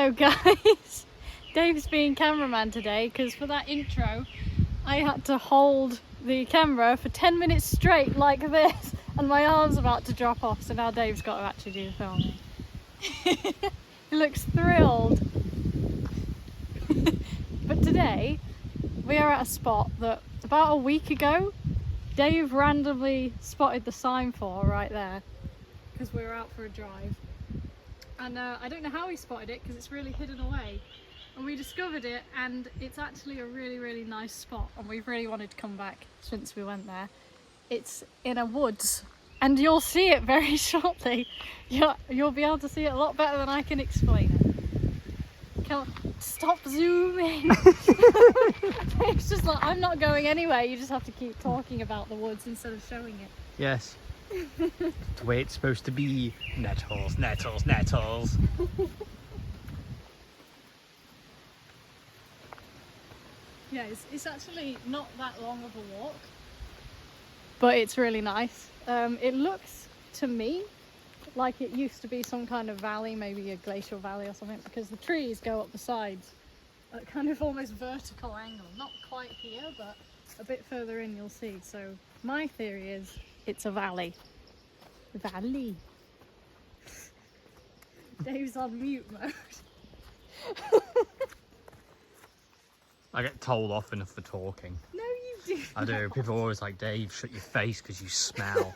So guys, Dave's being cameraman today because for that intro I had to hold the camera for 10 minutes straight like this and my arm's about to drop off, so now Dave's got to actually do the filming. He looks thrilled. But today we are at a spot that about a week ago Dave randomly spotted the sign for right there because we were out for a drive. And I don't know how he spotted it because it's really hidden away, and we discovered it, and it's actually a really nice spot, and we've really wanted to come back since we went there. It's in a woods and you'll see it very shortly. You'll be able to see it a lot better than I can explain it. Stop zooming. It's just like, I'm not going anywhere, you just have to keep talking about the woods instead of showing it. Yes. It's the way it's supposed to be. Nettles, nettles, nettles. Yeah, it's actually not that long of a walk, but it's really nice. It looks to me like it used to be some kind of valley, maybe a glacial valley or something, because the trees go up the sides at kind of almost vertical angle. Not quite here, but a bit further in you'll see. So my theory is it's a valley. Valley. Dave's on mute mode. I get told off enough for talking. No, you do. I do. People are always like, Dave, shut your face because you smell.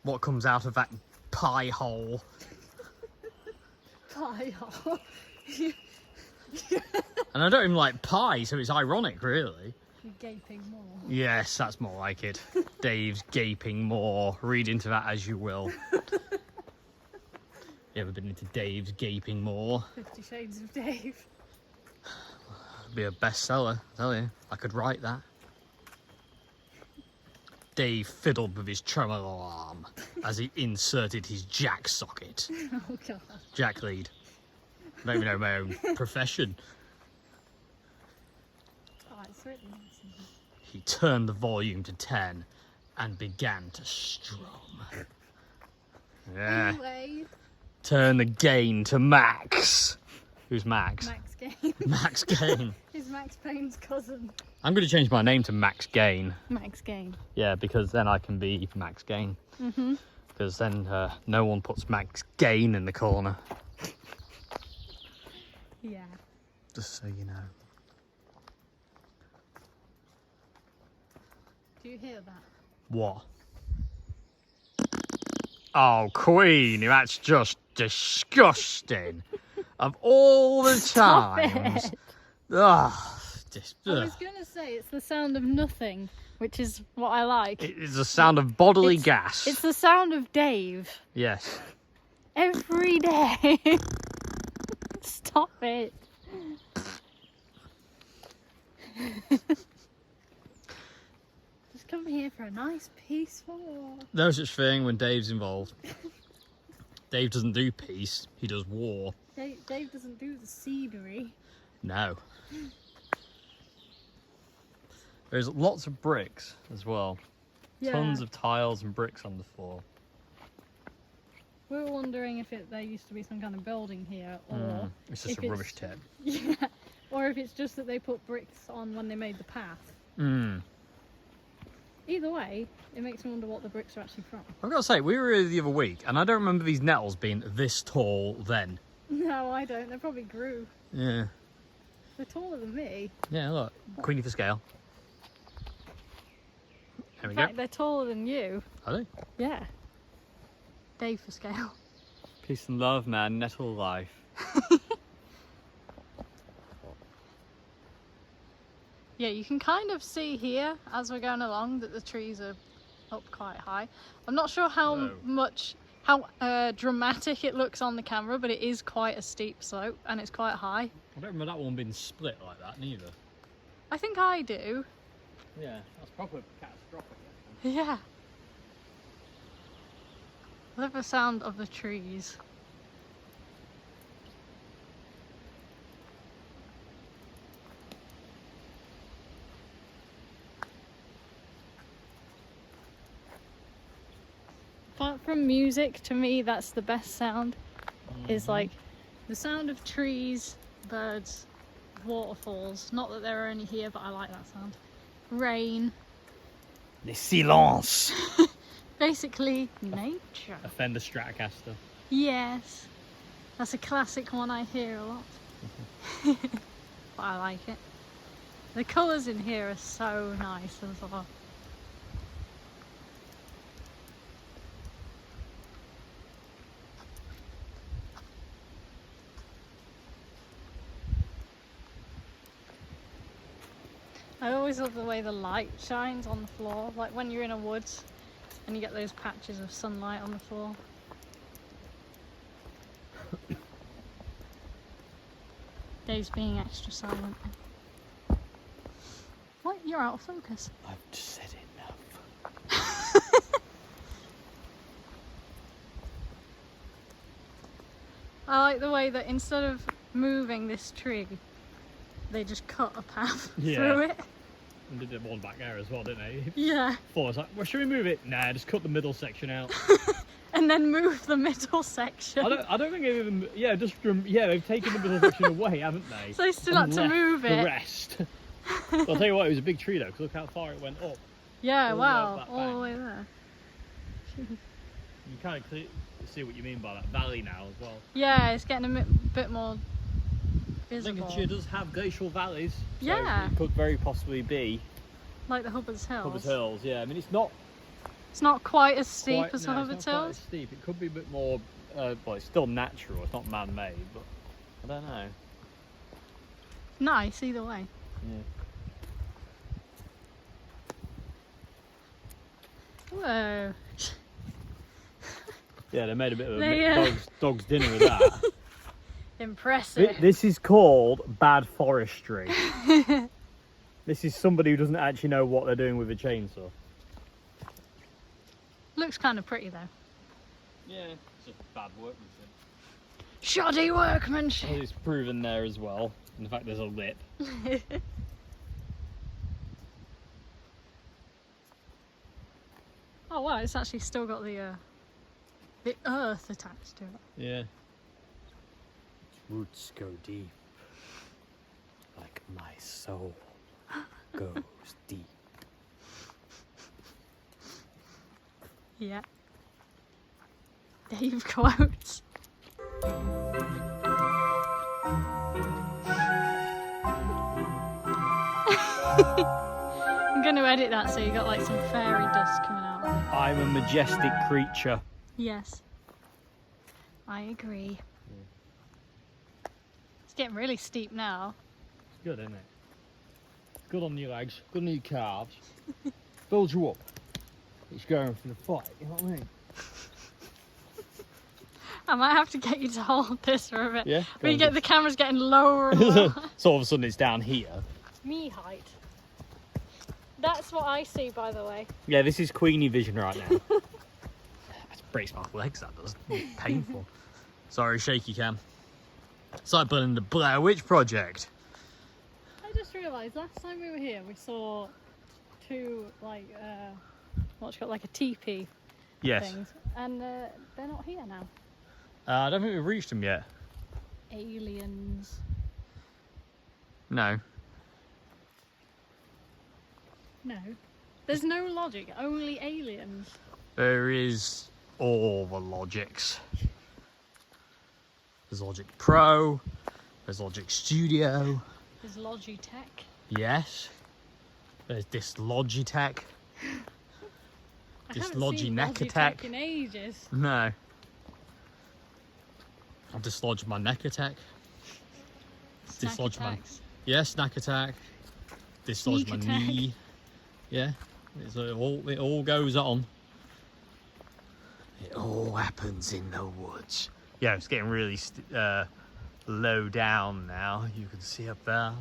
What comes out of that pie hole? Pie hole. And I don't even like pie, so it's ironic, really. You're gaping more. Yes, that's more like it. Dave's gaping more. Read into that as you will. You ever been into Dave's gaping more? 50 Shades of Dave. It'd be a bestseller, I tell you. I could write that. Dave fiddled with his tremolo arm as he inserted his jack socket. Oh god. Jack lead. I don't even know my own profession. Oh, it's really nice. He turned the volume to 10 and began to strum. Yeah. Anyway. Turn the gain to max. Who's Max? Max Gain. Max Gain. He's Max Payne's cousin. I'm going to change my name to Max Gain. Max Gain. Yeah, because then I can be Max Gain. Because then no one puts Max Gain in the corner. Yeah. Just so you know. Do you hear that? What? Oh, Queen, that's just disgusting. Of all the Stop times. it. Ugh. I was going to say it's the sound of nothing, which is what I like. It is the sound of bodily gas. It's the sound of Dave. Yes. Every day. Stop it. Just come here for a nice peaceful walk. No such thing when Dave's involved. Dave doesn't do peace, he does war. Dave doesn't do the scenery. No. There's lots of bricks as well. Yeah. Tons of tiles and bricks on the floor. We were wondering if there used to be some kind of building here, or It's just if a rubbish tip. Yeah, or if it's just that they put bricks on when they made the path. Either way, it makes me wonder what the bricks are actually from. I've got to say, we were here the other week, and I don't remember these nettles being this tall then. No, I don't. They probably grew. Yeah. They're taller than me. Yeah, look. Queenie for scale. There we In go. fact, they're taller than you. Are they? Yeah. Dave for scale. Peace and love, man. Nettle life. Yeah, you can kind of see here as we're going along that the trees are up quite high. I'm not sure how dramatic it looks on the camera, but it is quite a steep slope and it's quite high. I don't remember that one being split like that, neither. I think I do. Yeah, that's probably catastrophic. Yeah. I love the sound of the trees. Apart from music, to me that's the best sound. Is like The sound of trees, birds, waterfalls. Not that there are any here, but I like that sound. Rain. Le silence. Basically, nature. A Fender Stratocaster. Yes. That's a classic one I hear a lot. But I like it. The colours in here are so nice as well. I always love the way the light shines on the floor, like when you're in a woods and you get those patches of sunlight on the floor. Dave's being extra silent. What? You're out of focus. I've just said enough. I like the way that instead of moving this tree, they just cut a path through it. And they did one back there as well, didn't they? Yeah. Before I was like, well, should we move it? Nah, just cut the middle section out. And then move the middle section. I don't think they've even, they've taken the middle section away, haven't they? So they still had to move it. The rest. I'll tell you what, it was a big tree though, because look how far it went up. Yeah, all wow, the all the way there. You kind of see what you mean by that valley now as well. Yeah, it's getting a bit more visible. Lincolnshire does have glacial valleys. So Yeah. it could very possibly be like the Hubbard's Hills. Hubbard's Hills, yeah. I mean, it's not quite as steep as the Hubbard's it's not quite Hills. as steep. It could be a bit more, well, it's still natural, it's not man-made, but I don't know. Nice either way. Yeah. Whoa. Yeah, they made a bit of They, a dog's dinner with that. Impressive. This is called bad forestry. This is somebody who doesn't actually know what they're doing with a chainsaw. Looks kind of pretty though. Yeah, it's just bad workmanship. Shoddy workmanship. Well, it's proven there as well. In fact, there's a lip. Oh wow, it's actually still got the earth attached to it. Yeah. Its roots go deep, like my soul goes deep. Yeah. Dave quotes. I'm going to edit that so you got like some fairy dust coming out of it. I'm a majestic creature. Yes. I agree. It's getting really steep now. It's good, isn't it? It's good on your legs, good on your calves. Builds you up. It's going for the fight, you know what I mean? I might have to get you to hold this for a bit. Yeah. We get the camera's getting lower and lower. So all of a sudden it's down here. Me height. That's what I see, by the way. Yeah, this is Queenie vision right now. That's breaks my legs, that does. It's painful. Sorry, shaky cam. It's like building the Blair Witch Project. I just realised last time we were here, we saw two like what's called like a teepee Yes. things, and they're not here now. I don't think we've reached them yet. Aliens. No. No. There's no logic, only aliens. There is all the logics. There's Logic Pro, there's Logic Studio. There's Logitech. Yes. There's this Logitech. I This haven't seen Logitech Logitech attack. in ages. No. I've dislodged my neck attack. Dislodged my snack attack. Dislodged my Sneak attack. knee. Yeah. It all goes on. It all happens in the woods. Yeah, it's getting really low down now. You can see up there,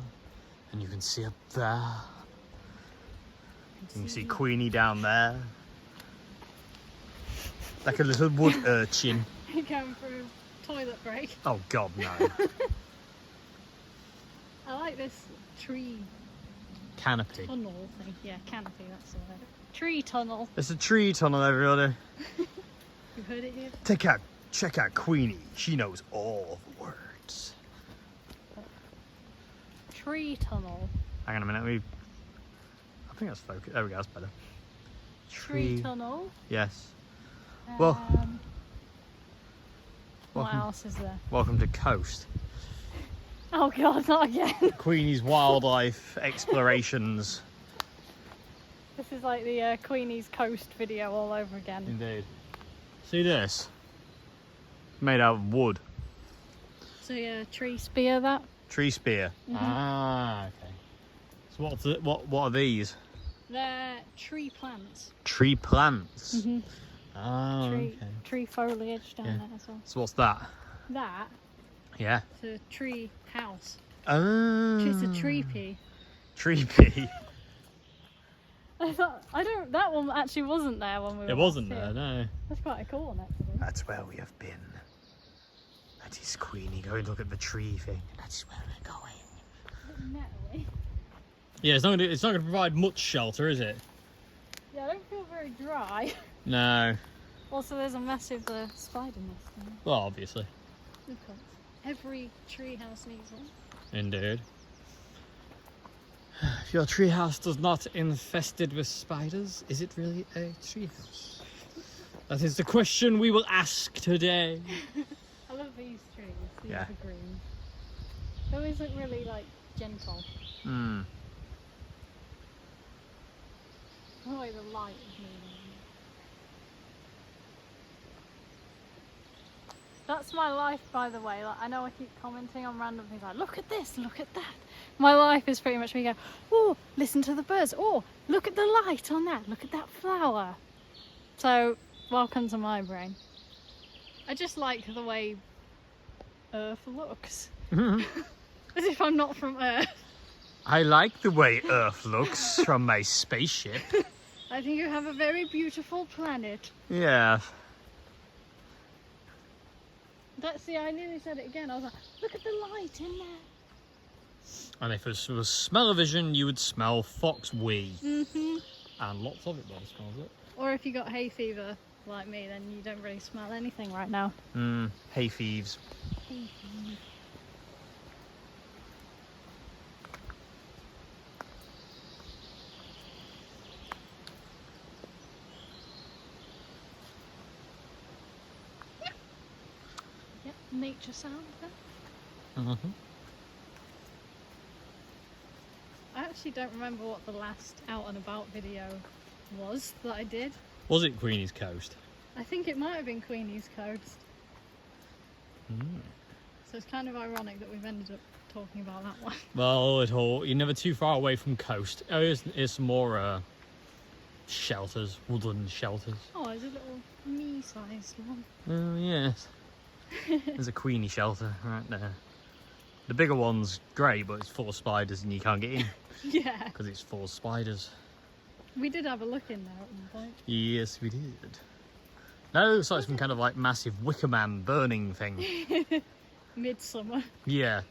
and you can see up there. You can see Queenie down there. Like a little wood urchin. You're going through toilet break. Oh God, no. I like this tree Canopy. tunnel thing. Yeah, canopy, that's the word. Tree tunnel. It's a tree tunnel, everybody. You've heard it here? Check out Queenie. She knows all the words. notes. Tree tunnel. Hang on a minute. I think that's focus. There we go. That's better. Tree tunnel. Yes. Well. What else is there? Welcome to Coast. Oh God, not again. Queenie's Wildlife Explorations. This is like the Queenie's Coast video all over again. Indeed. See this? Made out of wood. So yeah, tree spear that. Tree spear. Ah, okay. So what are these? They're tree plants. Tree plants. Oh, okay. Tree foliage down there as well. So what's that? That. Yeah. It's a tree house. Oh. It's a tree pea. Tree pea. That one actually wasn't there when we were. It wasn't last there, here. no. That's quite a cool one actually. That's where we have been. That is Queenie. Go and look at the tree thing. That's where we're going. Nettly. Yeah, it's not gonna provide much shelter, is it? Yeah, I don't feel very dry. No. Also, there's a massive spider nest there. Well, obviously. Of course. Every tree house needs one. Indeed. If your treehouse does not infested with spiders, is it really a treehouse? That is the question we will ask today. I love these trees. These Yeah. are green. They always look really like gentle. Hmm. The way the light is moving. That's my life, by the way. Like, I know I keep commenting on random things like, look at this, look at that. My life is pretty much me go, oh, listen to the birds. Oh, look at the light on that. Look at that flower. So, welcome to my brain. I just like the way Earth looks. As if I'm not from Earth. I like the way Earth looks from my spaceship. I think you have a very beautiful planet. Yeah. I nearly said it again. I was like, look at the light in there. And if it was smell-o-vision, you would smell fox wee. And lots of it by the smell of it. Or if you got hay fever like me, then you don't really smell anything right now. Hay thieves. Hay fever. Yep, nature sound there. I actually don't remember what the last out and about video was that I did. Was it Queenie's Coast? I think it might have been Queenie's Coast. So it's kind of ironic that we've ended up talking about that one. Well, you're never too far away from coast. Oh, here's some more shelters, woodland shelters. Oh, there's a little me-sized one. Oh, yes. There's a Queenie shelter right there. The bigger one's great, but it's full of spiders and you can't get in. Yeah. Because it's full of spiders. We did have a look in there at one point. Yes, we did. No, it looks like some kind of like massive Wicker Man burning thing. Midsummer. Yeah.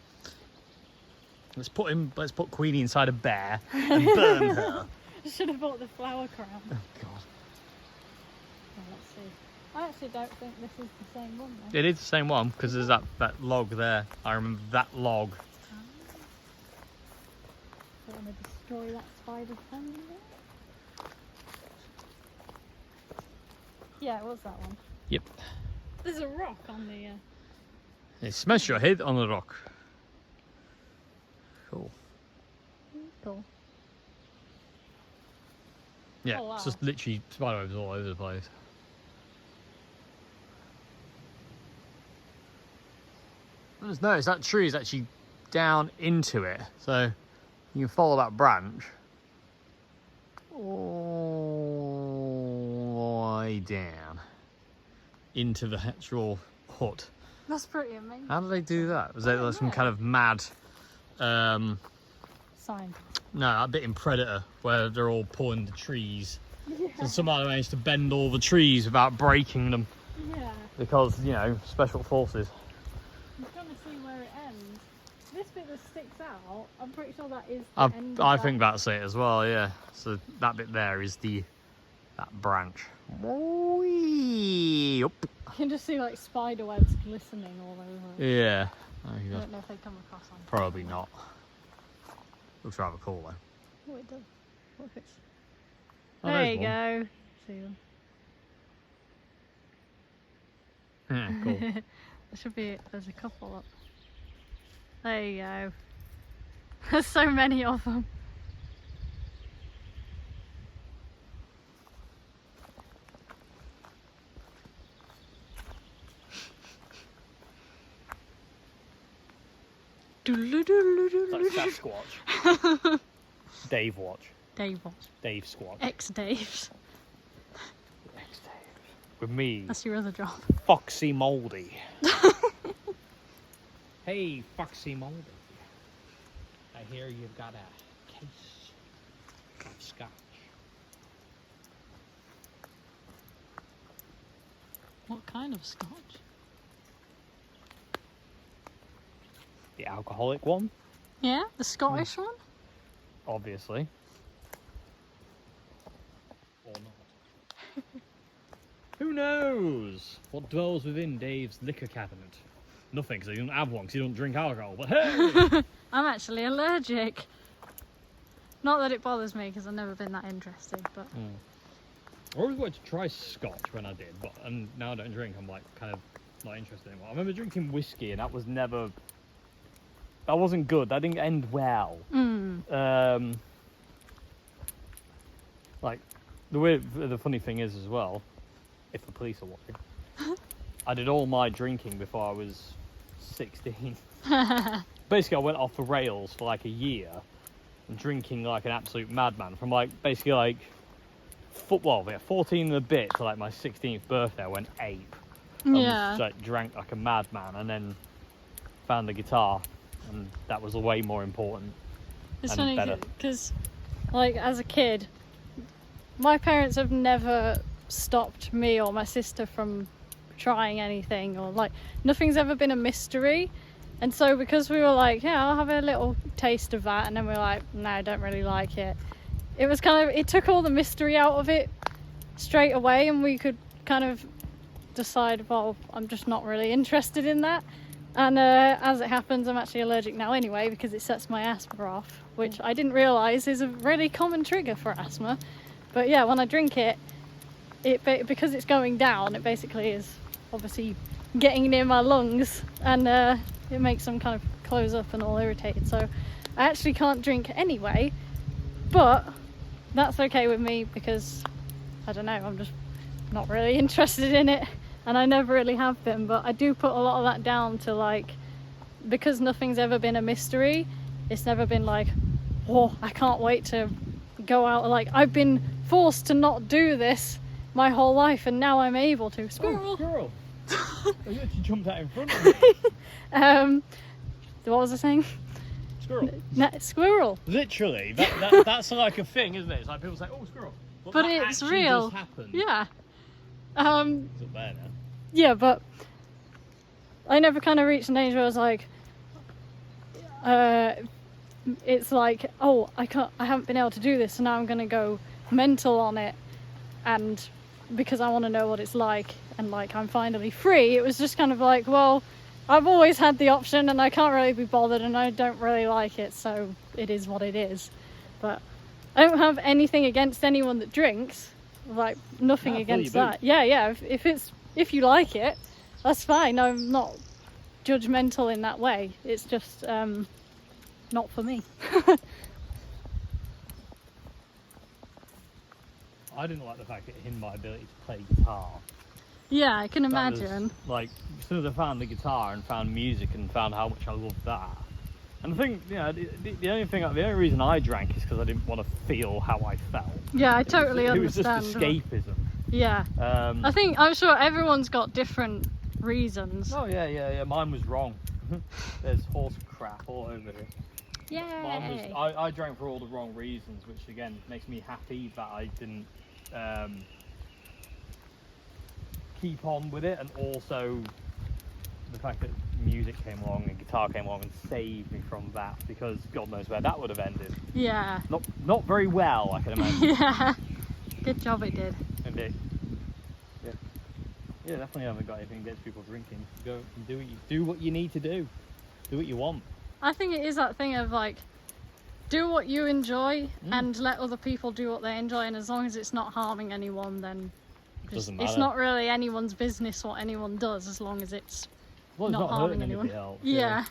Let's put Queenie inside a bear and burn her. I should have bought the flower crown. Oh god. Oh, let's see. I actually don't think this is the same one though. It is the same one because there's that log there. I remember that log. Don't want to destroy that spider's family there. Yeah, it was that one. Yep. There's a rock on the... Smash your head on the rock. Cool. Cool. Yeah, Oh, wow. it's just literally spiderwebs all over the place. I just noticed that tree is actually down into it, so you can follow that branch all the way down into the actual hut. That's pretty amazing. How did they do that? Was there don't some know. kind of mad Sign. no, that bit in Predator where they're all pulling the trees. Yeah. So somehow they managed to bend all the trees without breaking them Yeah. because, you know, special forces. I'm trying to see where it ends. This bit that sticks out, I'm pretty sure that is the end of I that. think that's it as well, yeah. So that bit there is that branch. Whee! Up. You can just see like spider webs glistening all over. Yeah. I don't know if they come across on. Probably not. Looks rather cool though. Oh, it does. What if it's... Oh, there there's you go. See them. Yeah, cool. There should be. There's a couple up. There you go. There's so many of them. It's like Sasquatch. Dave Watch. Dave Watch. Dave Squatch. Ex-Daves. Ex-Dave. With me, That's your other job. Foxy Mouldy. Hey, Foxy Mouldy. I hear you've got a case of scotch. What kind of scotch? The alcoholic one, Yeah, the Scottish one? obviously. Or not. Who knows what dwells within Dave's liquor cabinet? Nothing, because he doesn't have one, because he doesn't drink alcohol, but hey! I'm actually allergic. Not that it bothers me, because I've never been that interested, but... I always wanted to try scotch when I did, but and now I don't drink, I'm like kind of not interested anymore. I remember drinking whiskey, and that was never... That wasn't good, that didn't end well. Like, the funny thing is as well, if the police are watching, I did all my drinking before I was 16. Basically, I went off the rails for like a year and drinking like an absolute madman from like basically like 14 and a bit to like my 16th birthday. I went ape. Yeah. Just, like, drank like a madman and then found the guitar, and that was way more important. It's and funny better. because, like, as a kid, my parents have never stopped me or my sister from trying anything, or like nothing's ever been a mystery. And so because we were like, yeah, I'll have a little taste of that, and then we were like, no, I don't really like it. It was kind of, it took all the mystery out of it straight away, and we could kind of decide, well, I'm just not really interested in that. And as it happens, I'm actually allergic now anyway, because it sets my asthma off, which I didn't realise is a really common trigger for asthma. But yeah, when I drink it, because it's going down, it basically is obviously getting near my lungs, and it makes them kind of close up and all irritated. So I actually can't drink anyway, but that's okay with me because, I don't know, I'm just not really interested in it, and I never really have been. But I do put a lot of that down to, like, because nothing's ever been a mystery, it's never been like, oh, I can't wait to go out. Like, I've been forced to not do this my whole life, and now I'm able to. Squirrel! Oh, squirrel! You jumped out in front of me. What was I saying? Squirrel. Squirrel. Literally, that's like a thing, isn't it? It's like people say, "Oh, squirrel," But that it's actually real. does happen. Yeah. It's up there now. Yeah, but I never kind of reached an age where I was like, it's like, oh, I haven't been able to do this, so now I'm gonna go mental on it, and because I want to know what it's like, and like I'm finally free. It was just kind of like, well, I've always had the option, and I can't really be bothered, and I don't really like it, so it is what it is. But I don't have anything against anyone that drinks, like nothing against that. Yeah. If you like it, that's fine. I'm not judgmental in that way. It's just not for me. I didn't like the fact it hindered my ability to play guitar. Yeah, I can That imagine. was, like, as soon as I found the guitar and found music and found how much I loved that. And I think, you know, the only reason I drank is because I didn't want to feel how I felt. Yeah, I totally understand. It was just escapism. Yeah. I'm sure everyone's got different reasons. Oh yeah. Mine was wrong. There's horse crap all over here. Yay! I drank for all the wrong reasons, which again makes me happy that I didn't keep on with it, and also the fact that music came along and guitar came along and saved me from that, because God knows where that would have ended. Yeah. Not very well, I can imagine. Yeah. Good job it did. Indeed. Yeah. Yeah, definitely haven't got anything against people drinking. Go and do what you need to do. Do what you want. I think it is that thing of like, do what you enjoy and let other people do what they enjoy, and as long as it's not harming anyone, then Doesn't it's matter. not really anyone's business what anyone does, as long as it's Well, it's not harming hurting anyone. anybody else. Yeah.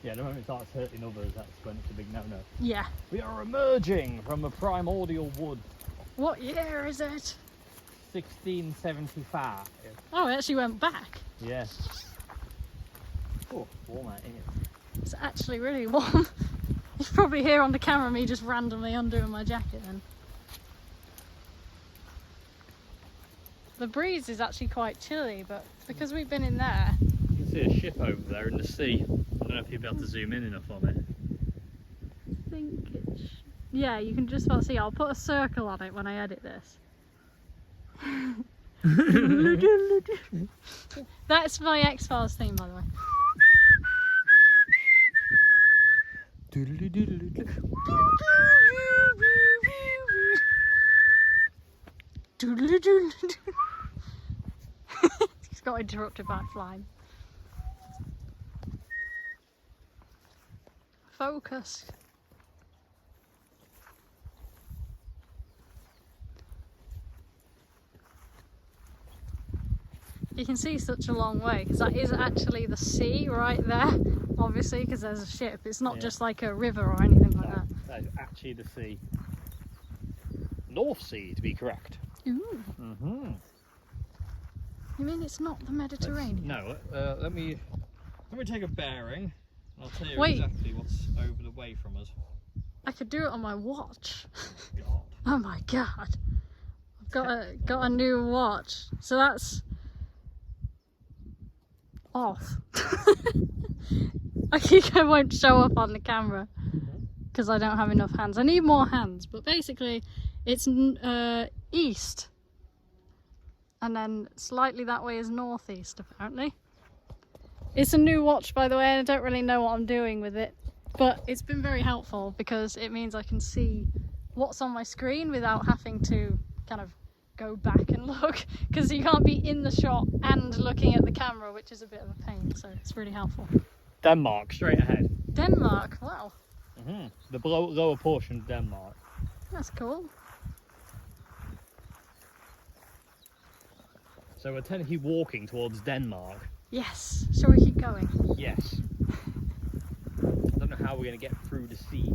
Yeah, the moment it starts hurting others, that's when it's a big no-no. Yeah. We are emerging from a primordial wood. What year is it? 1675. Oh, it actually went back. Yes. Oh, warm out here. It's actually really warm. You can probably hear on the camera me just randomly undoing my jacket then. The breeze is actually quite chilly, but because we've been in there... You can see a ship over there in the sea. I don't know if you'll be able to zoom in enough on it. I think it's... Yeah, you can just about see. I'll put a circle on it when I edit this. That's my X-Files theme, by the way. He's got interrupted by a fly. Focus. You can see such a long way because that is actually the sea right there, obviously, because there's a ship. It's not just like a river or anything like that. That is actually the sea. North Sea, to be correct. Ooh. Mm-hmm. You mean it's not the Mediterranean? No, let me take a bearing. I'll tell you Wait. exactly what's over the way from us. I could do it on my watch. God. Oh my god. I've got a new watch. So that's off. I think I won't show up on the camera because I don't have enough hands. I need more hands, but basically it's east. And then slightly that way is northeast, apparently. It's a new watch, by the way, and I don't really know what I'm doing with it. But it's been very helpful because it means I can see what's on my screen without having to kind of go back and look. Because you can't be in the shot and looking at the camera, which is a bit of a pain. So it's really helpful. Denmark, straight ahead. Denmark, wow. Mm-hmm. The lower portion of Denmark. That's cool. So we're technically walking towards Denmark. Yes. Shall we keep going? Yes. I don't know how we're going to get through the sea.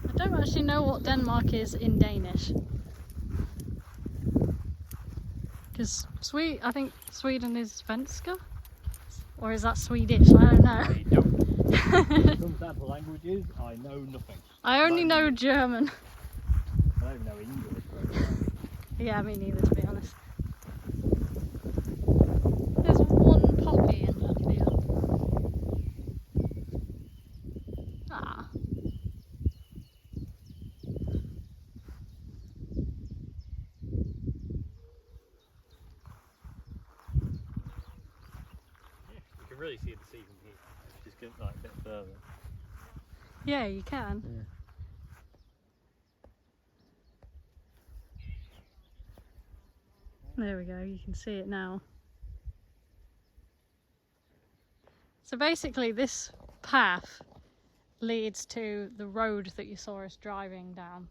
I don't actually know what Denmark is in Danish. Because I think Sweden is svenska? Or is that Swedish? I don't know. I don't. Some sample languages, I know nothing. I only know German. I don't even know English. Yeah, me neither, to be honest. There's one poppy in that field. Ah. You can really see the sea from here. Just get like a bit further. Yeah, you can. Yeah. There we go, you can see it now. So basically this path leads to the road that you saw us driving down.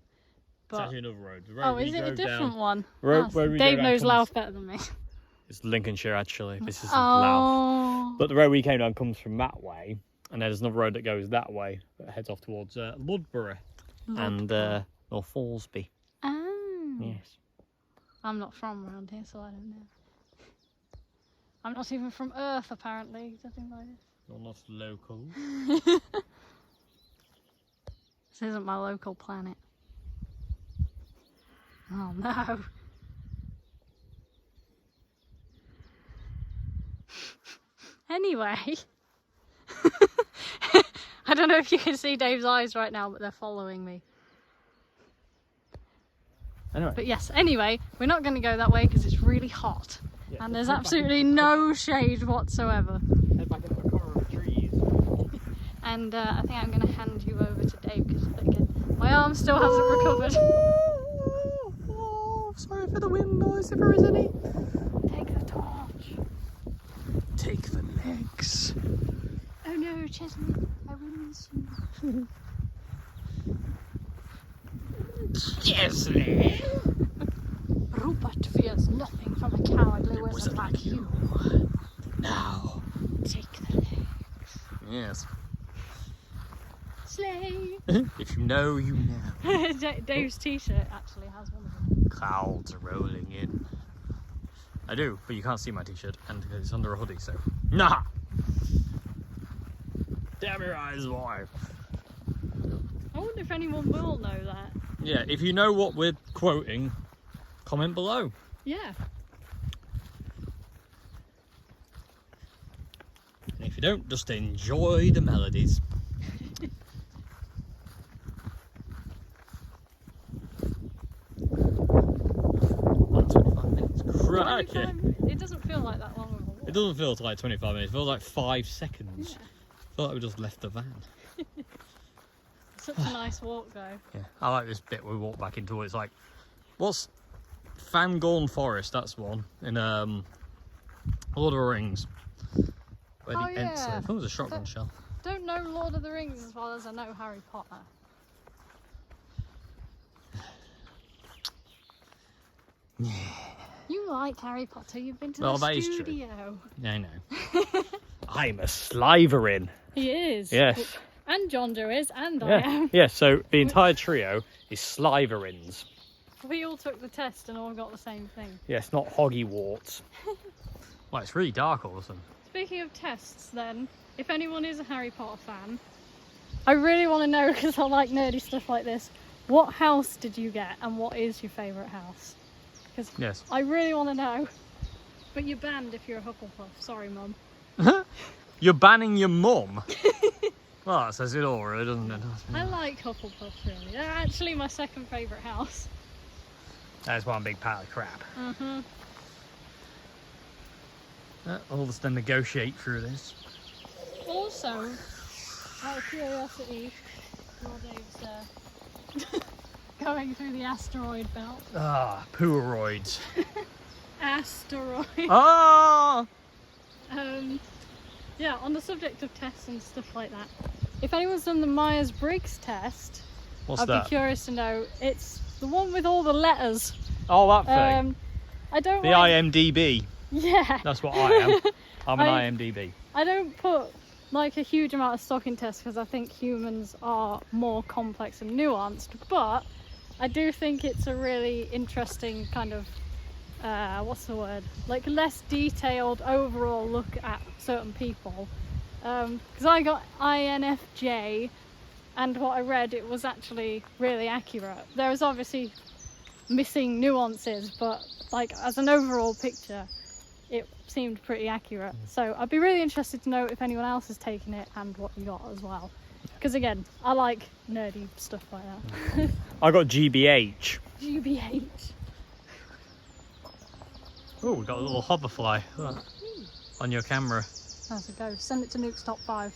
It's actually another road. The road Oh, we is it a go different down, one? Road, Oh, where we Dave go down knows comes- Louth better than me. It's Lincolnshire actually. This is Louth. Oh. But the road we came down comes from that way, and there's another road that goes that way that heads off towards Ludbury and North Fallsby. Oh. Yes. I'm not from around here, so I don't know. I'm not even from Earth, apparently. Something like this. You're not local. This isn't my local planet. Oh no. Anyway. I don't know if you can see Dave's eyes right now, but they're following me. Anyway. But yes, anyway, we're not going to go that way because it's really hot. Yeah, And there's head back absolutely into- no shade whatsoever. Head back into the cover of the trees. And I think I'm going to hand you over to Dave because again, my arm still hasn't recovered. for the wind noise if there is any. Take the torch. Take the legs. Oh no, Chesney, I will miss you. Chesley! Rupert fears nothing from a cowardly wizard like you. Now. Take the legs. Yes. Slay! If you know, you know. Dave's t-shirt actually has one of them. Clouds are rolling in. I do, but you can't see my t-shirt, and it's under a hoodie, so... Nah! Damn your eyes, boy! I wonder if anyone will know that. Yeah, if you know what we're quoting, comment below. Yeah. And if you don't, just enjoy the melodies. Crikey. It doesn't feel like that long of a walk. It doesn't feel like 25 minutes, it feels like 5 seconds. Yeah. I feel like we just left the van. Such a nice walk though. Yeah, I like this bit where we walk back into it. It's like, what's Fangorn Forest? That's one in Lord of the Rings. Where Oh, the Ents yeah. live. Oh, there's a shotgun shell. Don't know Lord of the Rings as well as I know Harry Potter. You like Harry Potter, you've been to Well, the that is true. studio. Yeah, I know. I'm a Slytherin. He is. Yes. And John Joe is, and I Yeah. am. Yeah, so the entire trio is Slytherins. We all took the test and all got the same thing. Yes, not Hoggywarts. Well, it's really dark all of a sudden. Speaking of tests then, if anyone is a Harry Potter fan, I really want to know, because I like nerdy stuff like this, what house did you get and what is your favourite house? Because Yes. I really want to know. But you're banned if you're a Hufflepuff. Sorry, Mum. You're banning your mum? Well, that says it all, really, doesn't it? I like Hufflepuff, really. They're actually my second favourite house. That's one big pile of crap. Mm-hmm. I'll just then negotiate through this. Also, out of curiosity, your Dave's going through the asteroid belt. Ah, pooeroids. Asteroid. Ah! Yeah, on the subject of tests and stuff like that, if anyone's done the Myers-Briggs test, What's I'd that? be curious to know. It's the one with all the letters. Oh, that thing. I don't The like... IMDb. Yeah. That's what I am. I'm an IMDb. I don't put like a huge amount of stock in tests because I think humans are more complex and nuanced, but I do think it's a really interesting kind of what's the word, like less detailed overall look at certain people, because I got INFJ and what I read, it was actually really accurate. There was obviously missing nuances, but like as an overall picture it seemed pretty accurate. So I'd be really interested to know if anyone else has taken it and what you got as well, because again, I like nerdy stuff like that. I got GBH. GBH. Oh, we got a little hoverfly. Look, on your camera. How's it go? Send it to Nuke's Top 5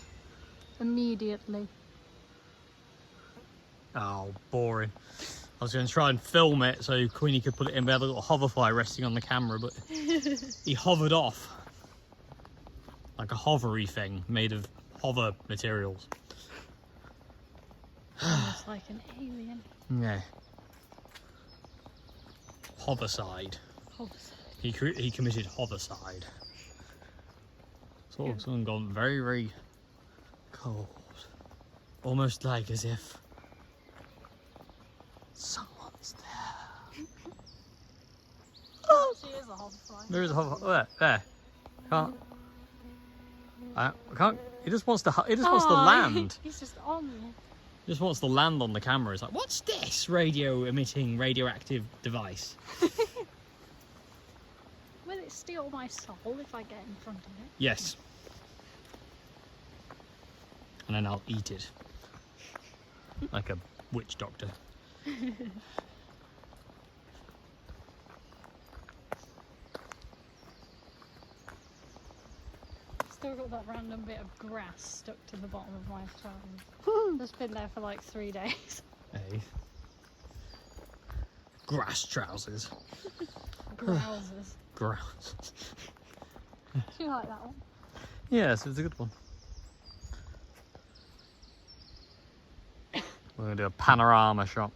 immediately. Oh, boring. I was going to try and film it so Queenie could put it in. We had a little hoverfly resting on the camera, but he hovered off. Like a hovery thing made of hover materials. Almost like an alien. Yeah. Hoverside. Homicide. He committed hoverside. So someone gone very, very cold. Almost like as if someone's there. She is a hoverfly. There is a hover. There. Can't. I can't. He just wants to. He just wants to land. He's just on. He just wants to land on the camera. It's like, what's this radio emitting radioactive device? Will it steal my soul if I get in front of it? Yes. And then I'll eat it. Like a witch doctor. Still got that random bit of grass stuck to the bottom of my trousers. It's been there for like 3 days. Hey. grass trousers. Grousers. Grouse. Do you like that one? Yes, it's a good one. We're going to do a panorama shot.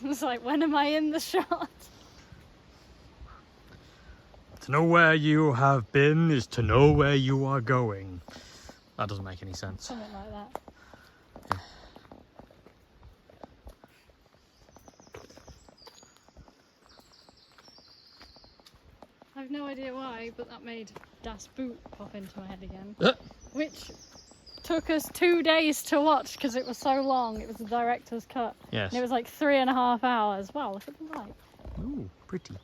It's like, when am I in the shot? To know where you have been is to know where you are going. That doesn't make any sense. Something like that. Yeah. I've no idea why, but that made Das Boot pop into my head again. Uh. Which took us 2 days to watch because it was so long. It was the director's cut. Yes. And it was like 3.5 hours. Wow, look at the light. Ooh, pretty.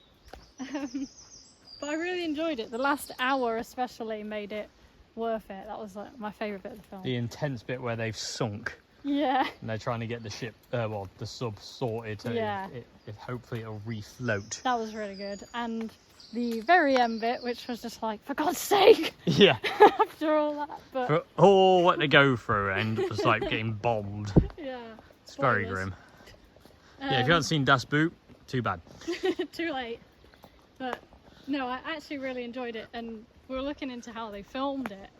But I really enjoyed it. The last hour especially made it worth it. That was like my favourite bit of the film. The intense bit where they've sunk Yeah. and they're trying to get the ship, well, the sub sorted. So Yeah. it hopefully it'll refloat. That was really good. And the very end bit, which was just like, for God's sake, Yeah. after all that. But For all what they go through and just like getting bombed. yeah. It's very Spoilers. grim. Yeah, if you haven't seen Das Boot, too bad. Too late. But no, I actually really enjoyed it, and we were looking into how they filmed it,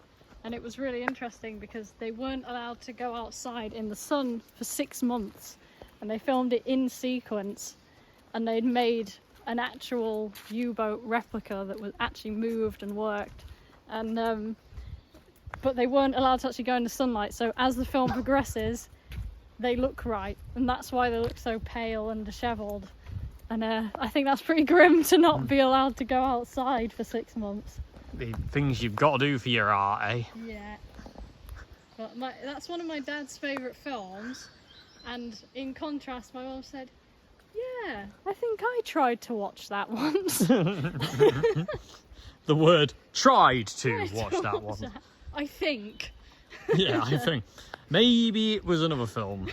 and it was really interesting because they weren't allowed to go outside in the sun for 6 months, and they filmed it in sequence, and they'd made an actual U-boat replica that was actually moved and worked, and but they weren't allowed to actually go in the sunlight, so as the film progresses they look right, and that's why they look so pale and dishevelled. And I think that's pretty grim to not be allowed to go outside for 6 months. The things you've got to do for your art, eh? Yeah. But that's one of my dad's favourite films. And in contrast, my mum said, yeah, I think I tried to watch that once. The word tried to Tried to watch that one. that. I think. Yeah, I think. Maybe it was another film.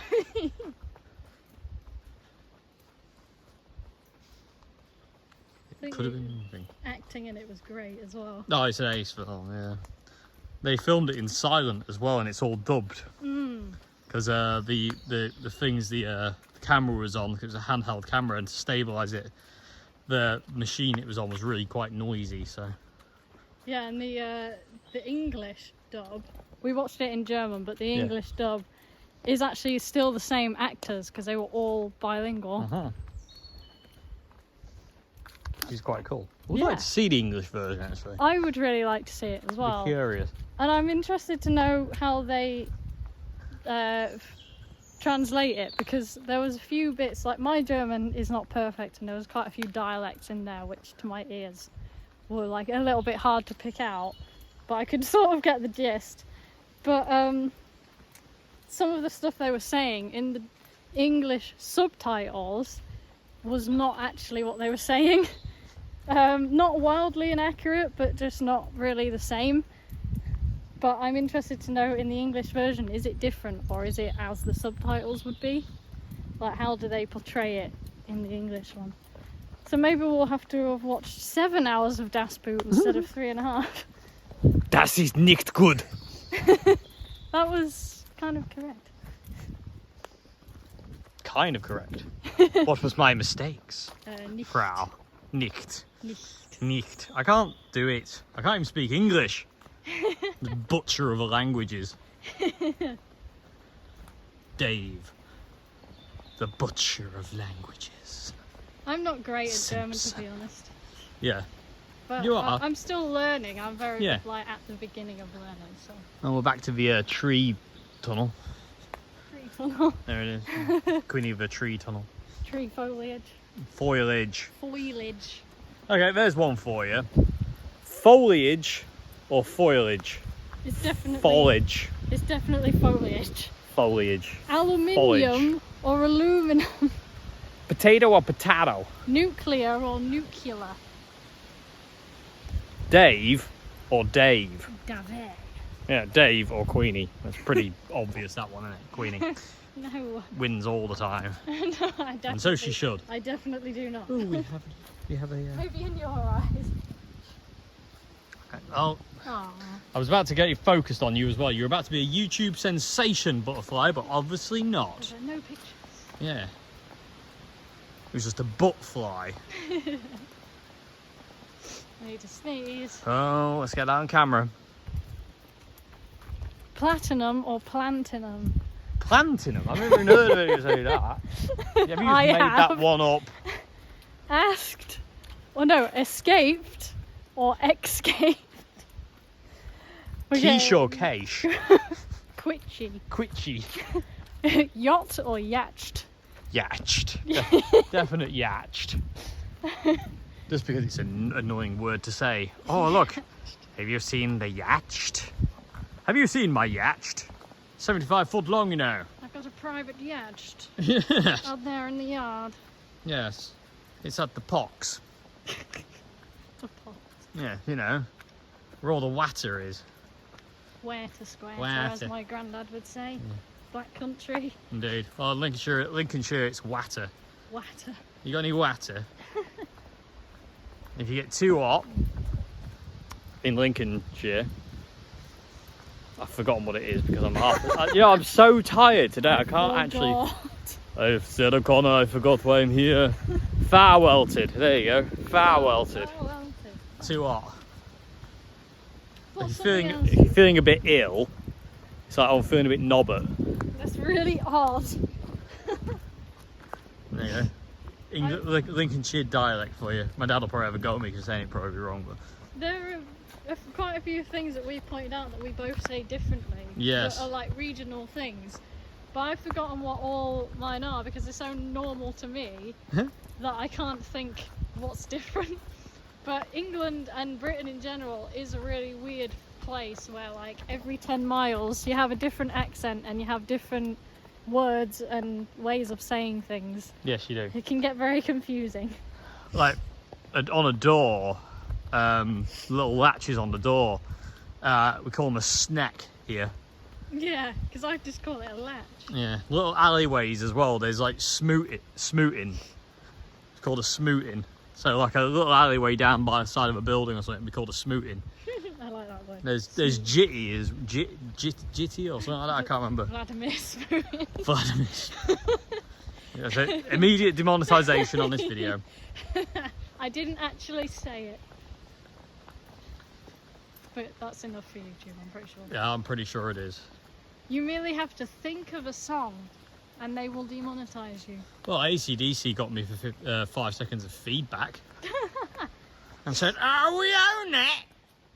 I think Could have been anything. acting in it was great as well. No, it's an ace film, yeah. They filmed it in silent as well, and it's all dubbed. Because the things the camera was on, because it was a handheld camera, and to stabilise it, the machine it was on was really quite noisy, so... Yeah, and the English dub, we watched it in German, but the English dub is actually still the same actors because they were all bilingual. Uh-huh. Which is quite cool. We'd Yeah. like to see the English version, actually. I would really like to see it as well. Be curious. And I'm interested to know how they translate it, because there was a few bits, like my German is not perfect, and there was quite a few dialects in there which to my ears were like a little bit hard to pick out, but I could sort of get the gist. But some of the stuff they were saying in the English subtitles was not actually what they were saying. Not wildly inaccurate, but just not really the same. But I'm interested to know in the English version, is it different, or is it as the subtitles would be? Like, how do they portray it in the English one? So maybe we'll have to have watched 7 hours of Das Boot instead of 3.5. Das ist nicht gut. That was kind of correct. Kind of correct. What was my mistakes? Nicht. Frau. Nicht. Nicht. Nicht. I can't do it. I can't even speak English. The butcher of the languages. Dave. The butcher of languages. I'm not great at German, to Simpson. be honest. Yeah. But You are. I'm still learning. I'm very Yeah. like at the beginning of learning. So And we're back to the tree tunnel. tree tunnel, There it is. Queenie of the tree tunnel. tree foliage, Foliage. foliage. Okay, there's one for you. Foliage or foliage? It's definitely Foliage. It's definitely foliage. Foliage. Aluminium or aluminum. Potato or potato? Nuclear or nuclear. Dave or Dave? David. Yeah, Dave or Queenie. That's pretty obvious, that one, isn't it? Queenie No. wins all the time. No, I definitely, And so she should. I definitely do not. Ooh, we have a... Maybe in your eyes. Oh, Aw. I was about to get you focused on you as well. You're about to be a YouTube sensation, Butterfly, but obviously not. There are no pictures. Yeah. It was just a buttfly. I need to sneeze. Oh, let's get that on camera. Platinum or plantinum? Plantinum? I've never even heard of it say that. Have you just I made that have. one up? Asked. Well, no, escaped or escaped. Quiche or cache? Quitchy. Quitchy. Yacht or yacht? Yatched. Definite yatched. Just because it's an annoying word to say. Oh, look. Have you seen the yatched? Have you seen my yatched? 75 foot long, you know. I've got a private yacht Yes. out there in the yard. Yes. It's at the Pox. The pot. Yeah, you know. Where all the water is. Where to square, Water. as my granddad would say. Black country. Indeed. Well, Lincolnshire, it's water. Water. You got any water? If you get too hot in Lincolnshire, I've forgotten what it is because I'm I'm so tired today. I can't actually. God. I've said a corner. I forgot why I'm here. Far welted. There you go. Far welted. Oh, well, Too hot. What's If something else? you're feeling a bit ill, it's like I'm feeling a bit knobbert. That's really odd. There you go. Lincolnshire dialect for you. My dad will probably have a go at me because saying it probably wrong, but There are quite a few things that we've pointed out that we both say differently. Yes. That are like regional things. But I've forgotten what all mine are because they're so normal to me Huh? that I can't think what's different. But England and Britain in general is a really weird place where like every 10 miles you have a different accent and you have different words and ways of saying things. yes, you do. It can get very confusing. Like on a door, little latches on the door. We call them a snack here. Yeah, because I just call it a latch. Yeah, little alleyways as well. There's like smooting. It's called a smooting. So like a little alleyway down by the side of a building or something, we call a smooting. I like that word. There's jitty, is jitty or something like that. I can't remember. Vladimir Spoon. Vladimir. Yeah, so immediate demonetisation on this video. I didn't actually say it. But that's enough for YouTube, I'm pretty sure. Yeah, I'm pretty sure it is. You merely have to think of a song and they will demonetize you. Well, AC/DC got me for 5 seconds of feedback and said, "Oh, we own it."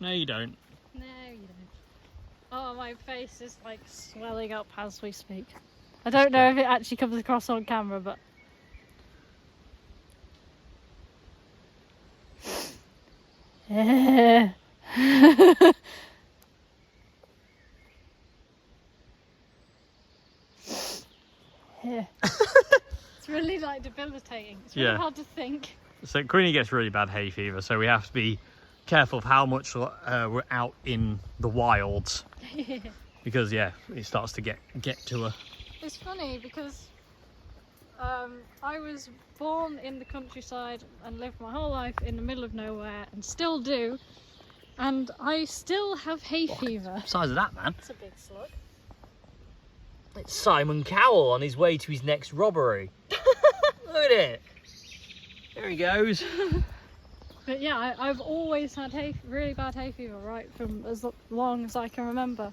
No, you don't. No, you don't. Oh, my face is like swelling up as we speak. I don't know if it actually comes across on camera, but... Yeah. Yeah. It's really like debilitating. It's really Yeah. hard to think. So Queenie gets really bad hay fever, so we have to be careful of how much we're out in the wilds because yeah, it starts to get to her. It's funny because I was born in the countryside and lived my whole life in the middle of nowhere and still do, and I still have hay fever. Size of that, man. It's a big slug. It's Simon Cowell on his way to his next robbery. Look at it. There he goes. But yeah, I've always had really bad hay fever right from as long as I can remember.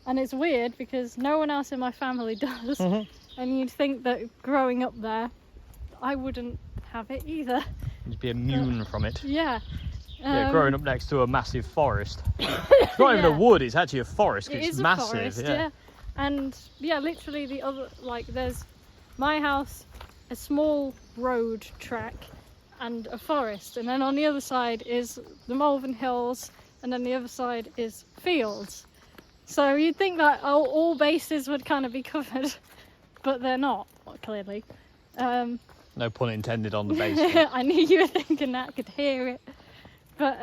And it's weird because no one else in my family does. And you'd think that growing up there, I wouldn't have it either. You'd be immune from it. Yeah. Yeah, growing up next to a massive forest. It's not even a Yeah. wood, it's actually a forest. It It's is massive. a forest, yeah. And yeah, literally the other, like there's my house, a small road track and a forest, and then on the other side is the Malvern Hills, and then the other side is fields. So you'd think that all bases would kind of be covered, but they're not, clearly. No pun intended on the base. I knew you were thinking that, I could hear it. But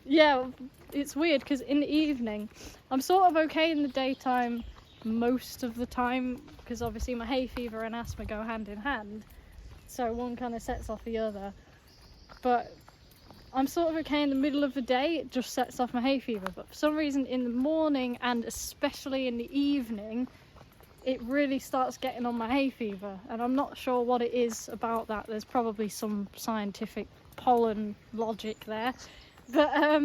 yeah, it's weird because in the evening, I'm sort of okay in the daytime most of the time, because obviously my hay fever and asthma go hand in hand. So one kind of sets off the other. But I'm sort of okay in the middle of the day, it just sets off my hay fever, but for some reason in the morning and especially in the evening, it really starts getting on my hay fever, and I'm not sure what it is about that. There's probably some scientific pollen logic there, but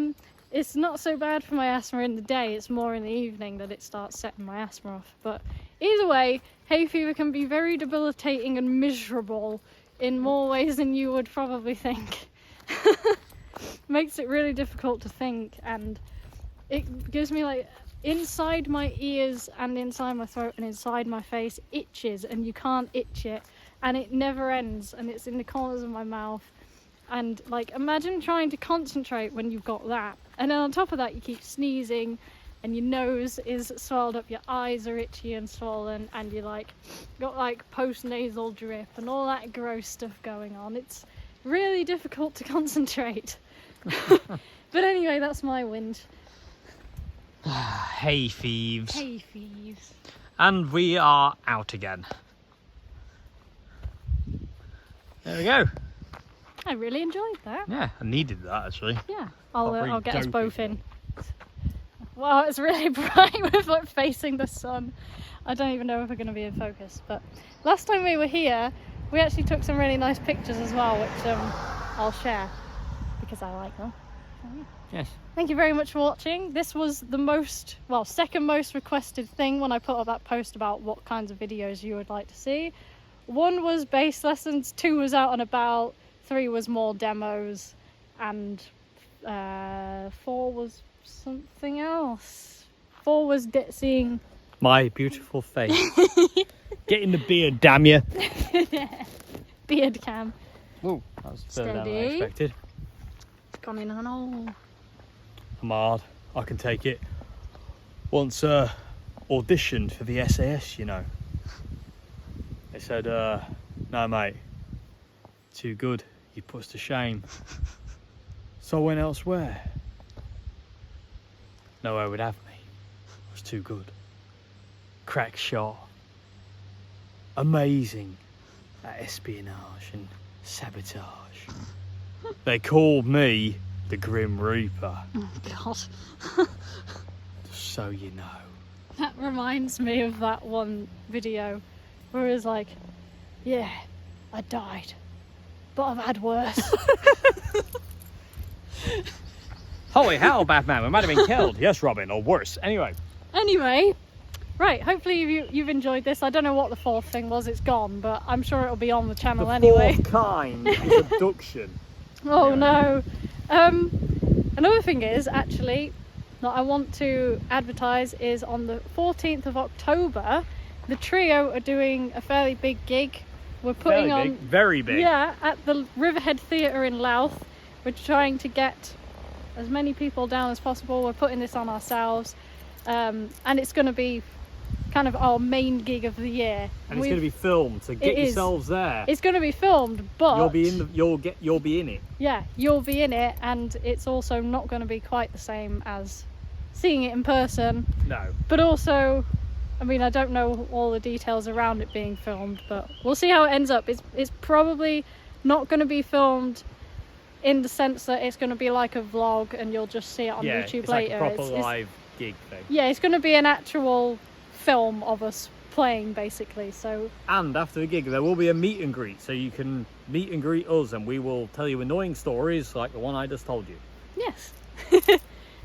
it's not so bad for my asthma in the day, it's more in the evening that it starts setting my asthma off. But either way, hay fever can be very debilitating and miserable in more ways than you would probably think. Makes it really difficult to think, and it gives me like inside my ears and inside my throat and inside my face itches, and you can't itch it, and it never ends, and it's in the corners of my mouth. And like, imagine trying to concentrate when you've got that, and then on top of that you keep sneezing, and your nose is swelled up, your eyes are itchy and swollen, and you like got like post-nasal drip and all that gross stuff going on. It's really difficult to concentrate. But anyway, that's my whinge. Hay thieves. Hay thieves. And we are out again. There we go. I really enjoyed that. Yeah, I needed that actually. Yeah, Felt very I'll get us dopey. both in. Well, it's really bright with like facing the sun. I don't even know if we're going to be in focus. But last time we were here, we actually took some really nice pictures as well, which I'll share because I like them. So, yeah. Yes. Thank you very much for watching. This was the second most requested thing when I put up that post about what kinds of videos you would like to see. 1 was bass lessons, 2 was out and about, 3 was more demos, and 4 was something else. 4 was seeing My beautiful face. Get in the beard, damn you. beard cam. Whoa, that was further than I Steady. expected. It's gone in an hole. I'm hard. I can take it. Once auditioned for the SAS, you know. They said, no mate, too good, you put us to shame. So I went elsewhere. Nowhere would have me. I was too good. Crack shot. Amazing at espionage and sabotage. They called me the Grim Reaper. Oh God. Just so you know. That reminds me of that one video where it was like, yeah, I died, but I've had worse. Holy hell, Batman, we might have been killed. Yes, Robin, or worse. Anyway, Right, hopefully you've enjoyed this. I don't know what the 4th thing was, it's gone, but I'm sure it'll be on the channel the anyway. 4th kind is abduction. Oh Anyway. no. Another thing is, actually, that I want to advertise is on the 14th of October, the trio are doing a fairly big gig. We're putting Fairly on... big, very big. Yeah, at the Riverhead Theatre in Louth. We're trying to get as many people down as possible. We're putting this on ourselves. And it's going to be kind of our main gig of the year. And it's going to be filmed, so get yourselves there. It's going to be filmed, but You'll be in it. yeah, you'll be in it, and it's also not going to be quite the same as seeing it in person. No. But also, I mean, I don't know all the details around it being filmed, but we'll see how it ends up. It's probably not going to be filmed in the sense that it's going to be like a vlog and you'll just see it on YouTube it's later. like a proper live gig thing. Yeah, it's going to be an actual film of us playing, basically. So, And after the gig, there will be a meet and greet, so you can meet and greet us, and we will tell you annoying stories like the one I just told you. yes.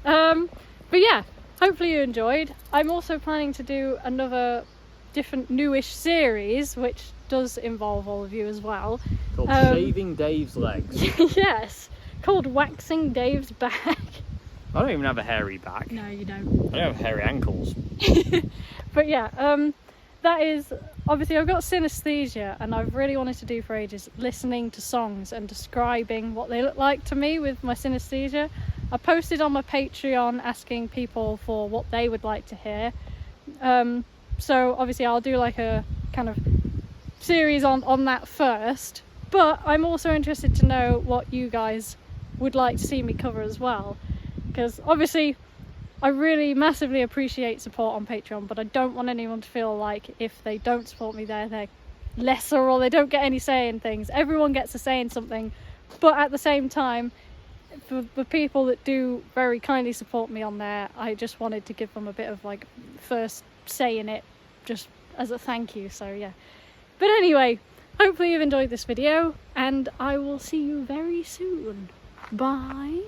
But yeah, hopefully you enjoyed. I'm also planning to do another different newish series, which does involve all of you as well. Called Shaving Dave's Legs. Yes, called Waxing Dave's Back. I don't even have a hairy back. No, you don't. I don't have hairy ankles. But yeah, that is, obviously I've got synesthesia, and I've really wanted to do for ages listening to songs and describing what they look like to me with my synesthesia. I posted on my Patreon asking people for what they would like to hear. So obviously I'll do like a kind of series on that first, but I'm also interested to know what you guys would like to see me cover as well, because obviously I really massively appreciate support on Patreon, but I don't want anyone to feel like if they don't support me they're lesser or they don't get any say in things. Everyone gets a say in something, but at the same time, for the people that do very kindly support me on there, I just wanted to give them a bit of like first say in it, just as a thank you. So yeah. But anyway, hopefully you've enjoyed this video, and I will see you very soon. Bye.